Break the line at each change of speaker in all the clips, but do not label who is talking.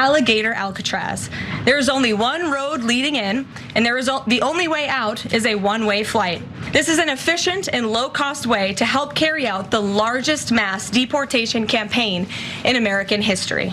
Alligator Alcatraz. There is only one road leading in, and the only way out is a one-way flight. This is an efficient and low-cost way to help carry out the largest mass deportation campaign in American history.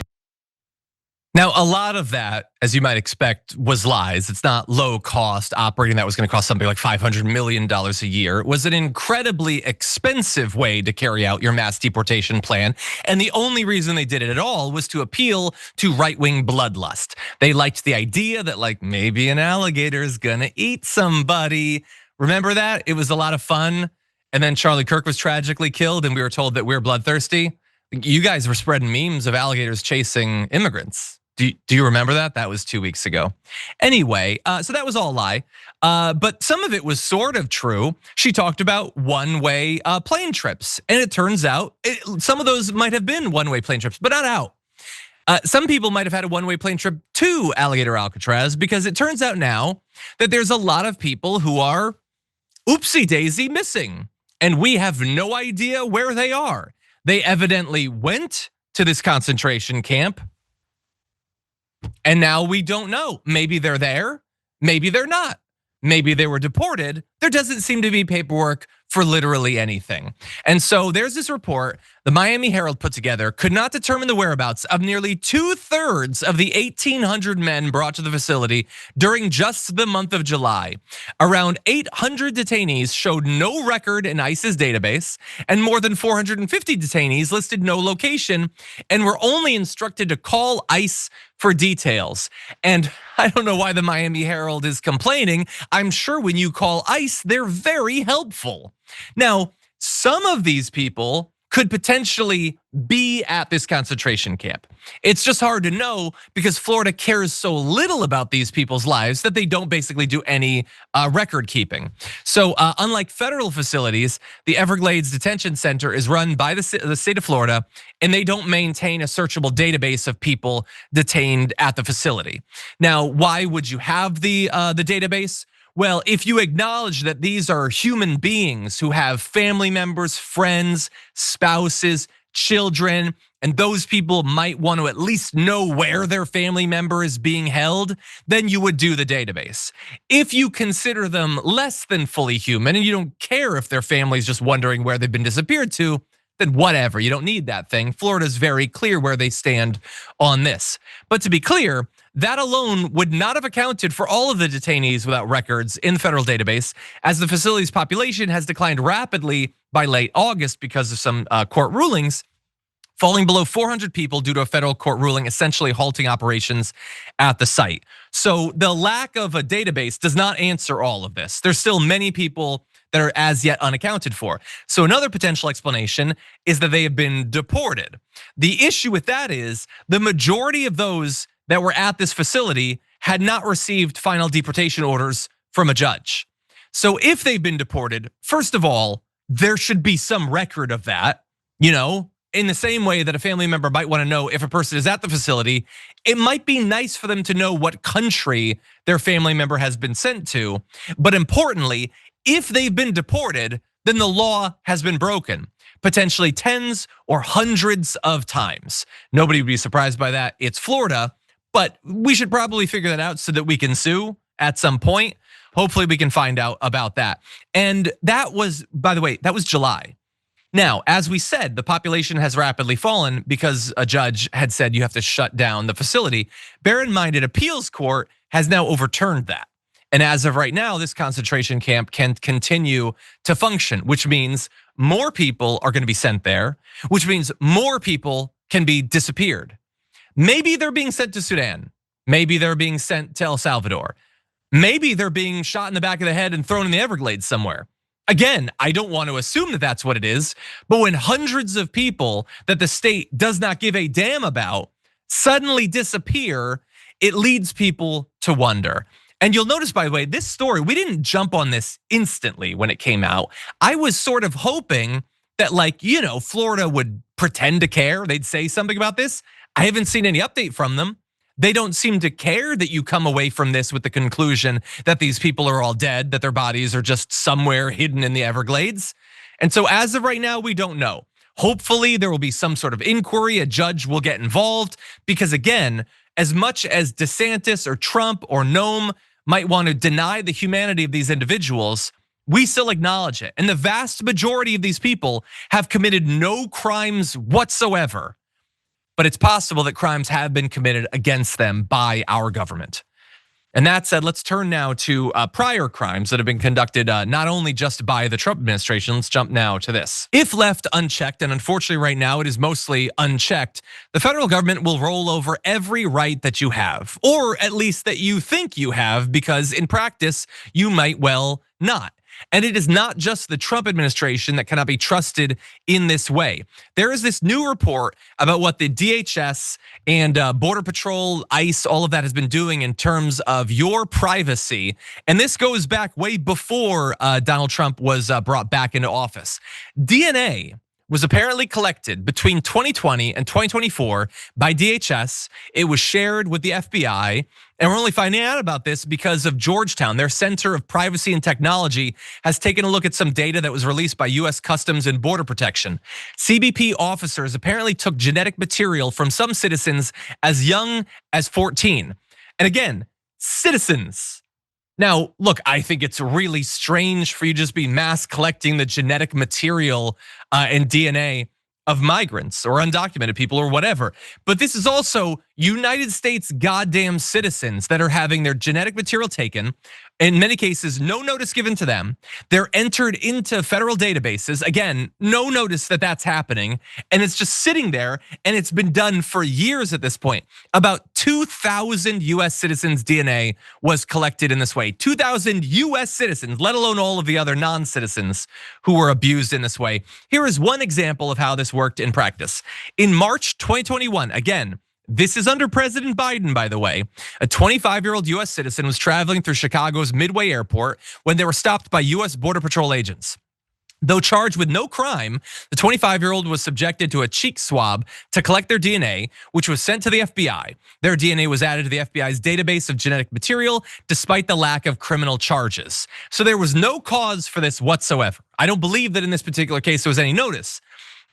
Now, a lot of that, as you might expect, was lies. It's not low cost operating that was going to cost something like $500 million a year. It was an incredibly expensive way to carry out your mass deportation plan. And the only reason they did it at all was to appeal to right-wing bloodlust. They liked the idea that like maybe an alligator is gonna eat somebody. Remember that? It was a lot of fun. And then Charlie Kirk was tragically killed and we were told that we're bloodthirsty. You guys were spreading memes of alligators chasing immigrants. Do you remember that? That was 2 weeks ago. Anyway, so that was all a lie. But some of it was sort of true. She talked about one-way plane trips. And it turns out some of those might have been one-way plane trips, but not out. Some people might have had a one-way plane trip to Alligator Alcatraz because it turns out now that there's a lot of people who are oopsie-daisy missing. And we have no idea where they are. They evidently went to this concentration camp. And now we don't know. Maybe they're there, maybe they're not. Maybe they were deported. There doesn't seem to be paperwork for literally anything. And so there's this report the Miami Herald put together, could not determine the whereabouts of nearly 2/3 of the 1,800 men brought to the facility during just the month of July. Around 800 detainees showed no record in ICE's database, and more than 450 detainees listed no location and were only instructed to call ICE for details. And I don't know why the Miami Herald is complaining. I'm sure when you call ICE, they're very helpful. Now, some of these people could potentially be at this concentration camp. It's just hard to know because Florida cares so little about these people's lives that they don't basically do any record keeping. So unlike federal facilities, the Everglades Detention Center is run by the state of Florida, and they don't maintain a searchable database of people detained at the facility. Now, why would you have the database? Well, if you acknowledge that these are human beings who have family members, friends, spouses, children, and those people might want to at least know where their family member is being held, then you would do the database. If you consider them less than fully human and you don't care if their family's just wondering where they've been disappeared to, then whatever, you don't need that thing. Florida's very clear where they stand on this. But to be clear, that alone would not have accounted for all of the detainees without records in the federal database, as the facility's population has declined rapidly by late August because of some court rulings, falling below 400 people due to a federal court ruling essentially halting operations at the site. So the lack of a database does not answer all of this. There's still many people that are as yet unaccounted for. So another potential explanation is that they have been deported. The issue with that is the majority of those that were at this facility had not received final deportation orders from a judge. So if they've been deported, first of all, there should be some record of that, in the same way that a family member might want to know if a person is at the facility. It might be nice for them to know what country their family member has been sent to. But importantly, if they've been deported, then the law has been broken, potentially tens or hundreds of times. Nobody would be surprised by that. It's Florida. But we should probably figure that out so that we can sue at some point. Hopefully we can find out about that. And that was, by the way, that was July. Now, as we said, the population has rapidly fallen because a judge had said you have to shut down the facility. Bear in mind, an appeals court has now overturned that. And as of right now, this concentration camp can continue to function, which means more people are going to be sent there, which means more people can be disappeared. Maybe they're being sent to Sudan. Maybe they're being sent to El Salvador. Maybe they're being shot in the back of the head and thrown in the Everglades somewhere. Again, I don't want to assume that that's what it is, but when hundreds of people that the state does not give a damn about suddenly disappear, it leads people to wonder. And you'll notice, by the way, this story, we didn't jump on this instantly when it came out. I was sort of hoping that Florida would pretend to care. They'd say something about this. I haven't seen any update from them. They don't seem to care that you come away from this with the conclusion that these people are all dead, that their bodies are just somewhere hidden in the Everglades. And so as of right now, we don't know. Hopefully there will be some sort of inquiry, a judge will get involved, because again, as much as DeSantis or Trump or Noem might want to deny the humanity of these individuals, we still acknowledge it. And the vast majority of these people have committed no crimes whatsoever. But it's possible that crimes have been committed against them by our government. And that said, let's turn now to prior crimes that have been conducted not only just by the Trump administration. Let's jump now to this. If left unchecked, and unfortunately right now it is mostly unchecked, the federal government will roll over every right that you have, or at least that you think you have, because in practice, you might well not. And it is not just the Trump administration that cannot be trusted in this way. There is this new report about what the DHS and Border Patrol, ICE, all of that has been doing in terms of your privacy. And this goes back way before Donald Trump was brought back into office. DNA was apparently collected between 2020 and 2024 by DHS. It was shared with the FBI. And we're only finding out about this because of Georgetown. Their Center of Privacy and Technology has taken a look at some data that was released by US Customs and Border Protection. CBP officers apparently took genetic material from some citizens as young as 14. And again, citizens. Now, look, I think it's really strange for you to just be mass collecting the genetic material and DNA of migrants or undocumented people or whatever. But this is also United States goddamn citizens that are having their genetic material taken. In many cases, no notice given to them. They're entered into federal databases. Again, no notice that that's happening. And it's just sitting there, and it's been done for years at this point. About 2,000 US citizens' DNA was collected in this way. 2,000 US citizens, let alone all of the other non-citizens who were abused in this way. Here is one example of how this worked in practice. In March 2021, again, this is under President Biden, by the way. A 25-year-old US citizen was traveling through Chicago's Midway Airport when they were stopped by US Border Patrol agents. Though charged with no crime, the 25-year-old was subjected to a cheek swab to collect their DNA, which was sent to the FBI. Their DNA was added to the FBI's database of genetic material, despite the lack of criminal charges. So there was no cause for this whatsoever. I don't believe that in this particular case there was any notice.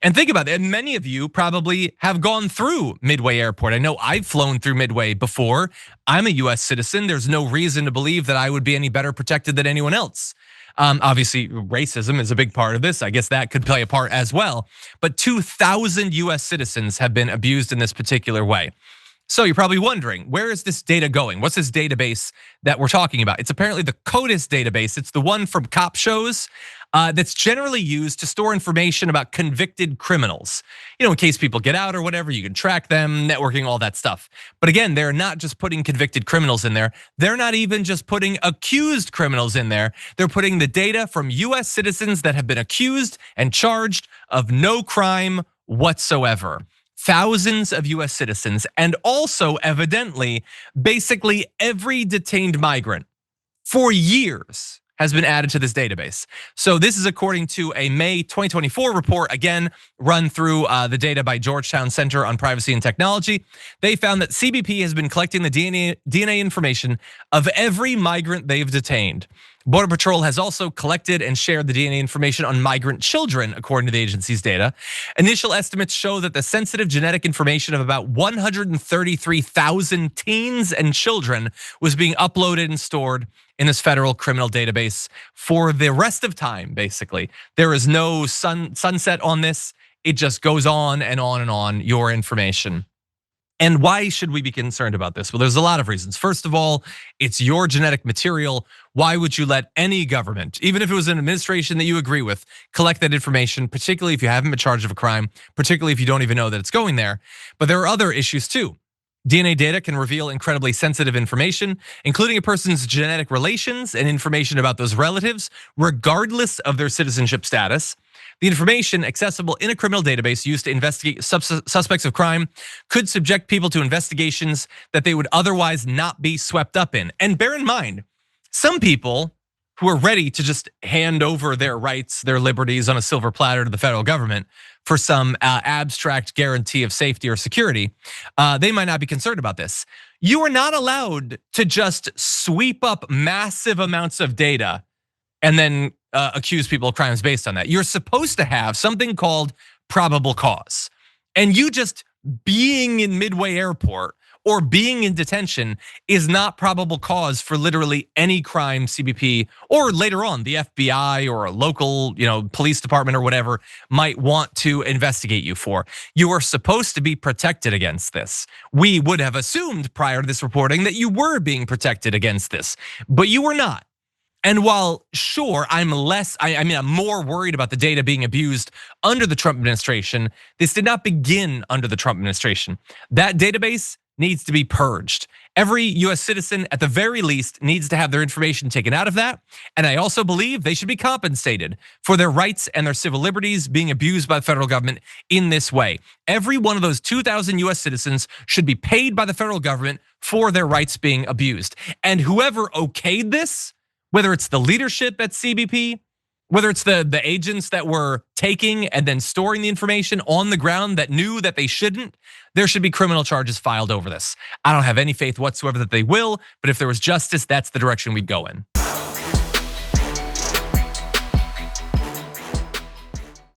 And think about it, and many of you probably have gone through Midway Airport. I know I've flown through Midway before. I'm a US citizen. There's no reason to believe that I would be any better protected than anyone else. Obviously, racism is a big part of this. I guess that could play a part as well. But 2,000 US citizens have been abused in this particular way. So you're probably wondering, where is this data going? What's this database that we're talking about? It's apparently the CODIS database. It's the one from cop shows that's generally used to store information about convicted criminals. You know, in case people get out or whatever, you can track them, networking, all that stuff. But again, they're not just putting convicted criminals in there. They're not even just putting accused criminals in there. They're putting the data from US citizens that have been accused and charged of no crime whatsoever. Thousands of US citizens, and also evidently, basically every detained migrant for years has been added to this database. So this is according to a May 2024 report, again, run through the data by Georgetown Center on Privacy and Technology. They found that CBP has been collecting the DNA information of every migrant they've detained. Border Patrol has also collected and shared the DNA information on migrant children, according to the agency's data. Initial estimates show that the sensitive genetic information of about 133,000 teens and children was being uploaded and stored in this federal criminal database for the rest of time, basically. There is no sunset on this. It just goes on and on and on, your information. And why should we be concerned about this? Well, there's a lot of reasons. First of all, it's your genetic material. Why would you let any government, even if it was an administration that you agree with, collect that information, particularly if you haven't been charged of a crime, particularly if you don't even know that it's going there? But there are other issues too. DNA data can reveal incredibly sensitive information, including a person's genetic relations and information about those relatives, regardless of their citizenship status. The information accessible in a criminal database used to investigate suspects of crime could subject people to investigations that they would otherwise not be swept up in. And bear in mind, some people who are ready to just hand over their rights, their liberties on a silver platter to the federal government for some abstract guarantee of safety or security, they might not be concerned about this. You are not allowed to just sweep up massive amounts of data and then accuse people of crimes based on that. You're supposed to have something called probable cause. And you just being in Midway Airport or being in detention is not probable cause for literally any crime CBP or later on the FBI or a local, police department or whatever might want to investigate you for. You are supposed to be protected against this. We would have assumed prior to this reporting that you were being protected against this, but you were not. And while sure, I'm more worried about the data being abused under the Trump administration, this did not begin under the Trump administration. That database needs to be purged. Every US citizen at the very least needs to have their information taken out of that. And I also believe they should be compensated for their rights and their civil liberties being abused by the federal government in this way. Every one of those 2,000 US citizens should be paid by the federal government for their rights being abused. And whoever okayed this, whether it's the leadership at CBP, whether it's the agents that were taking and then storing the information on the ground that knew that they shouldn't, there should be criminal charges filed over this. I don't have any faith whatsoever that they will, but if there was justice, that's the direction we'd go in.